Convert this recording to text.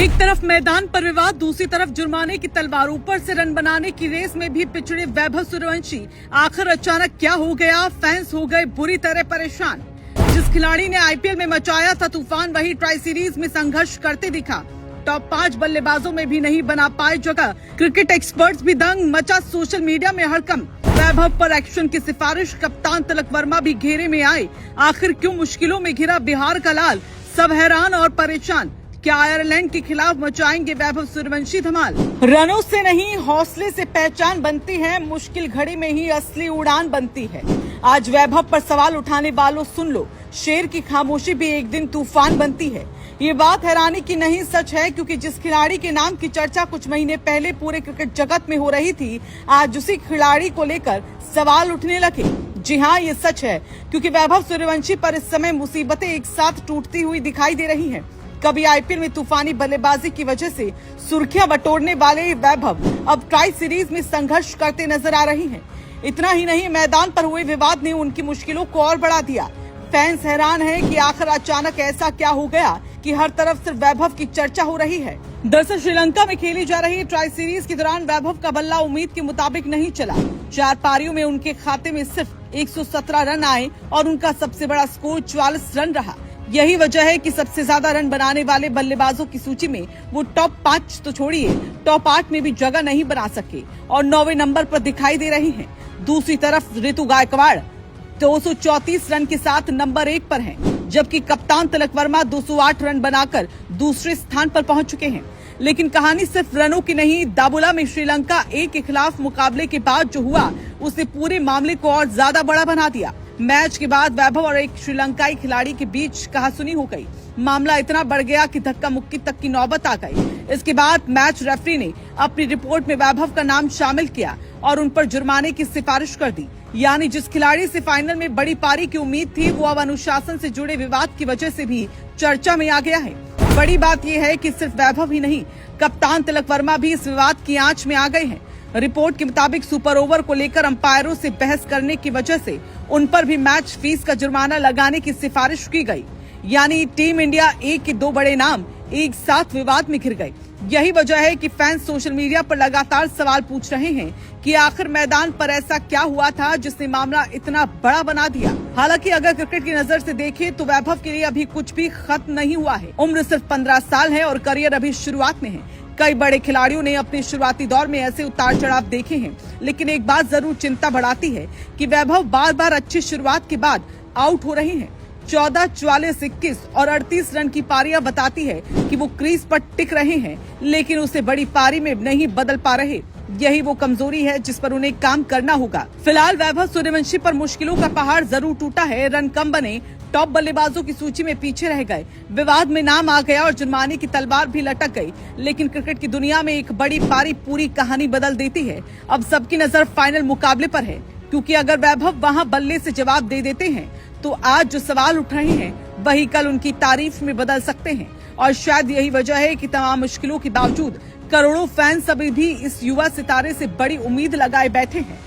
एक तरफ मैदान पर विवाद, दूसरी तरफ जुर्माने की तलवार। ऊपर से रन बनाने की रेस में भी पिछड़े वैभव सूर्यवंशी। आखिर अचानक क्या हो गया? फैंस हो गए बुरी तरह परेशान। जिस खिलाड़ी ने आईपीएल में मचाया था तूफान, वही ट्राई सीरीज में संघर्ष करते दिखा। टॉप 5 बल्लेबाजों में भी नहीं बना पाए जगह। क्रिकेट एक्सपर्ट्स भी दंग, मचा सोशल मीडिया में हड़कंप। वैभव पर एक्शन की सिफारिश, कप्तान तिलक वर्मा भी घेरे में आए। आखिर क्यों मुश्किलों में घिरा बिहार का लाल? सब हैरान और परेशान। क्या आयरलैंड के खिलाफ मचाएंगे वैभव सूर्यवंशी धमाल? रनों से नहीं, हौसले से पहचान बनती है। मुश्किल घड़ी में ही असली उड़ान बनती है। आज वैभव पर सवाल उठाने वालों सुन लो, शेर की खामोशी भी एक दिन तूफान बनती है। ये बात हैरानी की नहीं, सच है, क्योंकि जिस खिलाड़ी के नाम की चर्चा कुछ महीने पहले पूरे क्रिकेट जगत में हो रही थी, आज उसी खिलाड़ी को लेकर सवाल उठने लगे। जी हाँ, ये सच है, क्योंकि वैभव सूर्यवंशी पर इस समय मुसीबतें एक साथ टूटती हुई दिखाई दे रही हैं। कभी आईपीएल में तूफानी बल्लेबाजी की वजह से सुर्खियां बटोरने वाले वैभव अब ट्राई सीरीज में संघर्ष करते नजर आ रही हैं। इतना ही नहीं, मैदान पर हुए विवाद ने उनकी मुश्किलों को और बढ़ा दिया। फैंस हैरान हैं कि आखिर अचानक ऐसा क्या हो गया कि हर तरफ सिर्फ वैभव की चर्चा हो रही है। दरअसल श्रीलंका में खेली जा रही ट्राई सीरीज के दौरान वैभव का बल्ला उम्मीद के मुताबिक नहीं चला। 4 पारियों में उनके खाते में सिर्फ 117 रन आए और उनका सबसे बड़ा स्कोर 44 रन रहा। यही वजह है कि सबसे ज्यादा रन बनाने वाले बल्लेबाजों की सूची में वो टॉप 5 तो छोड़िए, टॉप 8 में भी जगह नहीं बना सके और 9वें नंबर पर दिखाई दे रही हैं। दूसरी तरफ ऋतु गायकवाड़ 234 रन के साथ नंबर 1 पर हैं, जबकि कप्तान तिलक वर्मा 208 रन बनाकर दूसरे स्थान पर पहुंच चुके हैं। लेकिन कहानी सिर्फ रनों की नहीं, दाबुला में श्रीलंका ए के खिलाफ मुकाबले के बाद जो हुआ, उसने पूरे मामले को और ज्यादा बड़ा बना दिया। मैच के बाद वैभव और एक श्रीलंकाई खिलाड़ी के बीच कहासुनी हो गई। मामला इतना बढ़ गया कि धक्का मुक्की तक की नौबत आ गई। इसके बाद मैच रेफरी ने अपनी रिपोर्ट में वैभव का नाम शामिल किया और उन पर जुर्माने की सिफारिश कर दी। यानी जिस खिलाड़ी से फाइनल में बड़ी पारी की उम्मीद थी, वो अब अनुशासन से जुड़े विवाद की वजह से भी चर्चा में आ गया है। बड़ी बात यह है कि सिर्फ वैभव ही नहीं, कप्तान तिलक वर्मा भी इस विवाद की आंच में आ गए हैं। रिपोर्ट के मुताबिक सुपर ओवर को लेकर अंपायरों से बहस करने की वजह से उन पर भी मैच फीस का जुर्माना लगाने की सिफारिश की गई। यानी टीम इंडिया ए के 2 बड़े नाम एक साथ विवाद में घिर गए। यही वजह है कि फैंस सोशल मीडिया पर लगातार सवाल पूछ रहे हैं कि आखिर मैदान पर ऐसा क्या हुआ था जिसने मामला इतना बड़ा बना दिया। हालांकि अगर क्रिकेट की नजर से देखें तो वैभव के लिए अभी कुछ भी खत्म नहीं हुआ है। उम्र सिर्फ 15 साल है और करियर अभी शुरुआत में है। कई बड़े खिलाड़ियों ने अपने शुरुआती दौर में ऐसे उतार चढ़ाव देखे हैं, लेकिन एक बात जरूर चिंता बढ़ाती है कि वैभव बार बार अच्छी शुरुआत के बाद आउट हो रहे हैं। 14, 44, 21 और 38 रन की पारियां बताती है कि वो क्रीज पर टिक रहे हैं, लेकिन उसे बड़ी पारी में नहीं बदल पा रहे। यही वो कमजोरी है जिस पर उन्हें काम करना होगा। फिलहाल वैभव सूर्यवंशी पर मुश्किलों का पहाड़ जरूर टूटा है। रन कम बने, टॉप बल्लेबाजों की सूची में पीछे रह गए, विवाद में नाम आ गया और जुर्माने की तलवार भी लटक गई। लेकिन क्रिकेट की दुनिया में एक बड़ी पारी पूरी कहानी बदल देती है। अब सबकी नजर फाइनल मुकाबले पर है, क्योंकि अगर वैभव वहां बल्ले से जवाब दे देते हैं तो आज जो सवाल उठ रहे हैं वही कल उनकी तारीफ में बदल सकते हैं। और शायद यही वजह है कि तमाम मुश्किलों के बावजूद करोड़ों फैंस अभी भी इस युवा सितारे से बड़ी उम्मीद लगाए बैठे हैं।